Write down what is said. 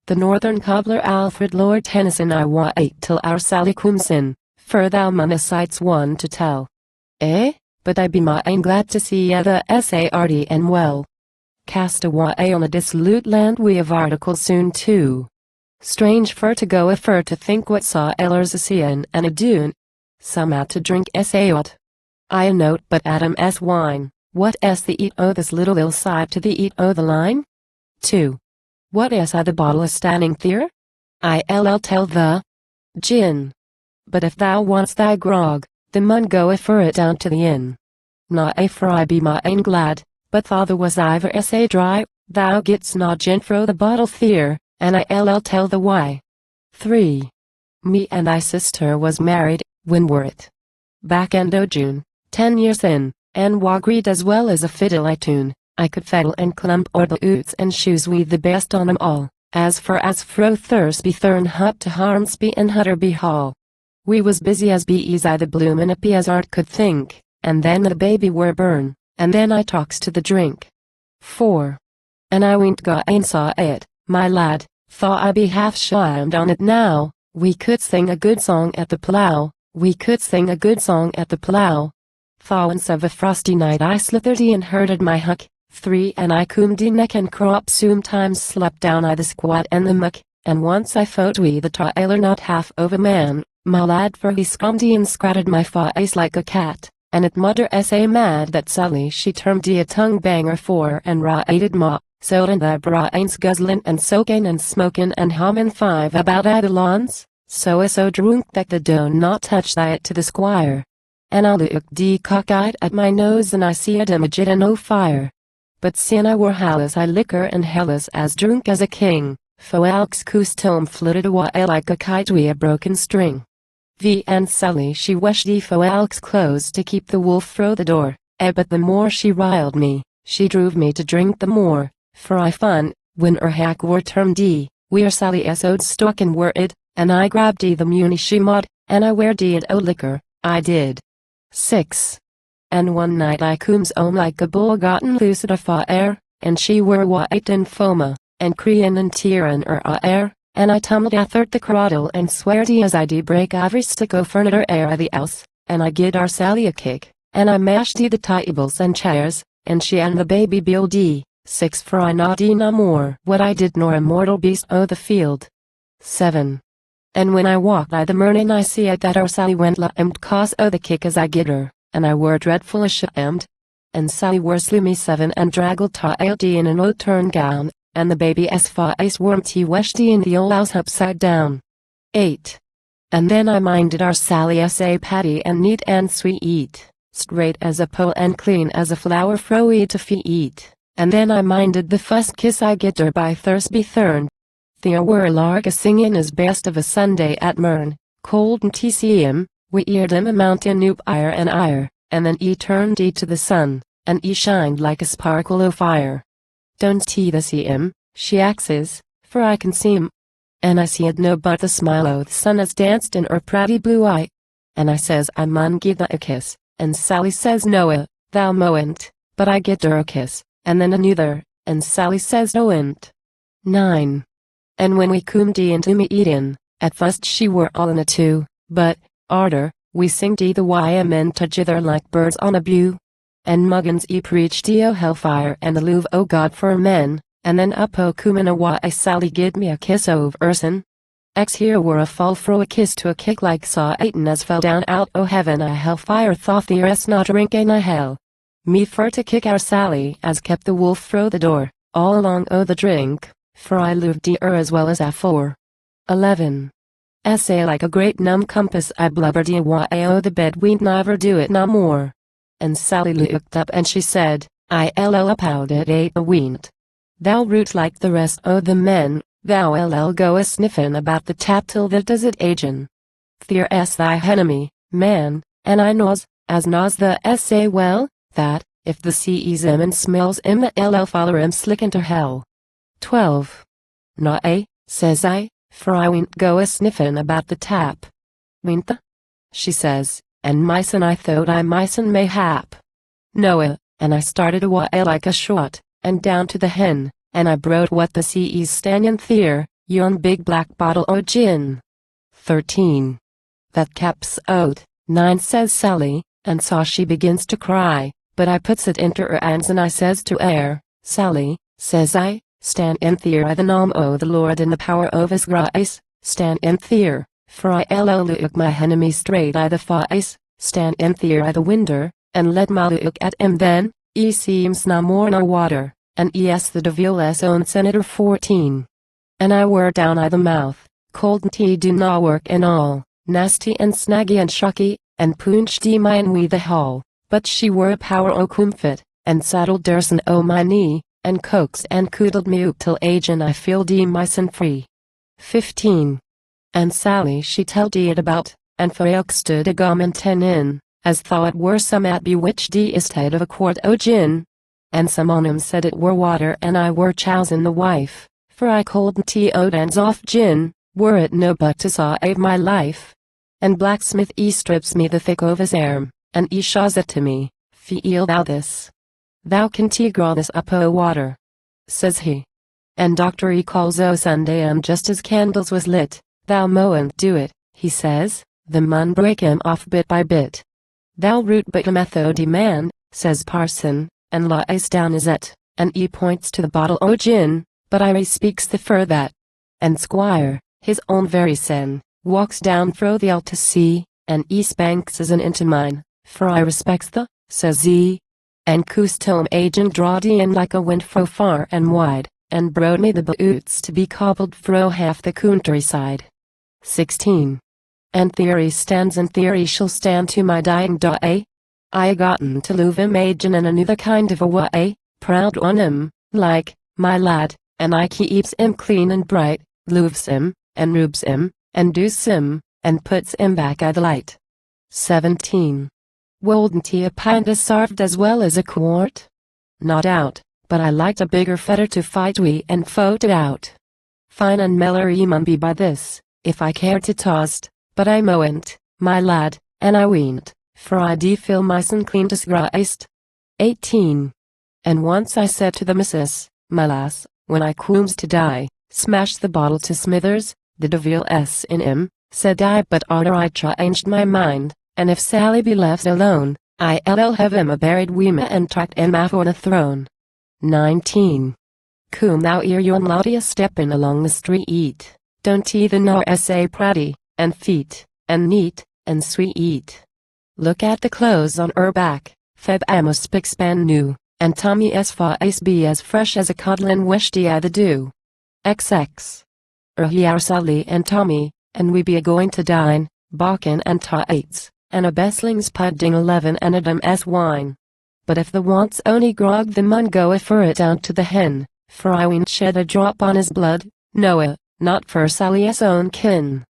The northern cobbler Alfred Lord Tennyson I wait till our Sally comes in, for thou munna sights one to tell. But I be mine glad to see ya the Sard and well. Cast away on a dissolute land we have articles soon too. Strange fur to go a fur to think what saw ellers a seein and a doon. Some out to drink saot. I a note but Adam s wine, what s the eat o this little ill side to the eat o the line? 2. What is I the bottle a standing there? I'll tell the gin. But if thou wants thy grog, the mun go a fur it down to the inn. Not a for I be mine glad, but father was iver sa dry, thou gets na gin fro the bottle there, and I'll tell the why. 3. Me and thy sister was married, when were it? Back end o June, 10 years in, and wagreed as well as a fiddle I tune. I could fiddle and clump o'er the oots and shoes we the best on 'em all, as fro Thursby Thurn hut to Harmsby and Hutterby Hall. We was busy as bees I the bloomin' uppy as art could think, and then the baby were burn, and then I talks to the drink. 4. And I went go and saw it, my lad, thought I be half shimed on it now, we could sing a good song at the plough, we could sing a good song at the plough. Thawance of a frosty night I slithered and herded my huck. 3. And I combed neck and crop sometimes slept down I the squat and the muck, and once I fought we the tailor not half of a man, my lad for he scummed and scratted my face like a cat, and it mudder sa mad that Sally she termed a tongue banger for and raided ma, so and the brains guzzlin' and soakin' and smokin' and hummin' 5 about I the lawns, so drunk that the don't not touch that to the squire. And I looked cockeyed at my nose and I see a damaged and no fire. But sin I were hallas I liquor and hellas as drunk as a king, Foalks custom flitted away like a kite wi' a broken string. V and Sally she wished Foalks close to keep the wolf fro the door, but the more she riled me, she drove me to drink the more, for I fun, when hack were termed we're Sally sod stuck and were it, and I grabbed the muni she mod, and I wear and o liquor, I did. 6. And one night I cooms like a bull gotten loose at a fire, and she were white and foma, and crean and tearin' air, and I tumbled athert the cradle and swearty as I break every stick o' furniture of the house, and I gid our Sally a kick, and I mashed the tables and chairs, and she and the baby build 6 for I not no more what I did nor a mortal beast o' the field. 7. And when I walked I the mornin' I see it that our Sally went lamed cause o' the kick as I gid her, and I were dreadful ashamed. And Sally were slew me 7 and draggled tailed in an old turn gown, and the baby face wormed westy in the old house upside down. 8. And then I minded our Sally sa patty and neat and sweet, straight as a pole and clean as a flower froe to feet, and then I minded the first kiss I get her by Thursby Thurn. There were lark a singin' as best of a Sunday at Mern, cold and tcm. We eared him a mountain oop ire, and then turned to the sun, and shined like a sparkle o' fire. Don't the see him, she axes, for I can see him. And I see'd no but the smile o' the sun as danced in her pratty blue eye. And I says I mun give her a kiss, and Sally says no thou moan't, but I get her a kiss, and then another, and Sally says noan't. 9. And when we coomed into me eatin', at first she were all in a two, but, arter, we singed the YMN together like birds on a bew. And Muggins preached o hellfire and the luve o God for men, and then up o Kumina why Sally gid me a kiss ov Urson. Here were a fall fro a kiss to a kick like saw Aiton as fell down out o heaven a hellfire thought the rest not drinking a hell. Me for to kick our Sally as kept the wolf fro the door, all along o the drink, for I loved as well as afore. 11. Like a great numb compass I blubbered o the bed we'd never do it no more. And Sally looked up and she said, I'll upowd it a weent. Thou root like the rest o the men, thou go a sniffin' about the tap till thou does it agin. Fear thy henemy, man, and I knows, as knows the sa well, that, if the sees him and smells him the follow him slick into hell. 12. Nae, says I, for I won't go a sniffin' about the tap. Won't the? She says, and myson I thought I myson mayhap. Noa, and I started away like a shot, and down to the hen, and I brode what the sees standin' there, yon big black bottle o' gin. 13. That caps out. 9 says Sally, and saw she begins to cry, but I puts it into her hands and I says to her, Sally, says I, stand in fear of the name o' the Lord in the power of his grace, stand in fear, for I'll look my enemy straight I the face, stand in fear I the winder, and let my look at him then, he seems no more no water, and yes the devil's own senator. 14. And I were down I the mouth, cold and tea do na work and all, nasty and snaggy and shocky, and punch de mine we the hall, but she were a power o' comfort, and saddled Durson o' my knee, and coaxed and coodled me up till age and I feel de mysen free. 15. And Sally she tell de it about, and folk stood a gum and ten in, as though it were some at bewitched de estate of a quart o' gin, and some on 'em said it were water and I were chowsin the wife, for I cold and tea o' hands off gin, were it no but to save my life. And blacksmith he strips me the thick of his arm, and he shaws it to me, feel thou this. Thou can tea grow this up o' water, says he. And doctor he calls o' Sunday just as candles was lit, thou moant do it, he says, the mun break him off bit by bit. Thou root but a method man, says parson, and lies down is it, and he points to the bottle o' gin, but I speaks the fur that. And squire, his own very sen, walks down fro the to see, and he spanks as an into mine, for I respects the, says he. And custom agent drawed in like a wind fro far and wide, and brode me the boots to be cobbled fro half the countryside. 16. And theory stands and theory shall stand to my dying day. I gotten to love him agin in another kind of a way, proud on him, like, my lad, and I keeps him clean and bright, loves him, and rubs him, and does him, and puts him back I the light. 17. Wouldn't he a pint is served as well as a quart? Not doubt, but I liked a bigger fetter to fight we and fout it out. Fine and meller he mun be by this, if I cared to toast, but I moan't, my lad, and I wean't, for I de feel mysen clean disgraced. 18. And once I said to the missus, my lass, when I cooms to die, smash the bottle to smithers, the devil's in him, said I, but arter I changed my mind, and if Sally be left alone, I'll have him a buried weema and tract him off on a throne. 19. Coom thou ear yon loudy a steppin along the street, don't either know say pratty, and feet, and neat, and sweet. Look at the clothes on her back, Feb amos spick span new, and Tommy as face be as fresh as a codlin wishty I the dew. XX. He are Sally and Tommy, and we be a going to dine, bakken and tights, and a bestling's pudding 11 and a dam as wine. But if the wants only grog the mun go for it down to the hen, for I ween't shed a drop on his blood, noa, not for Sally's own kin.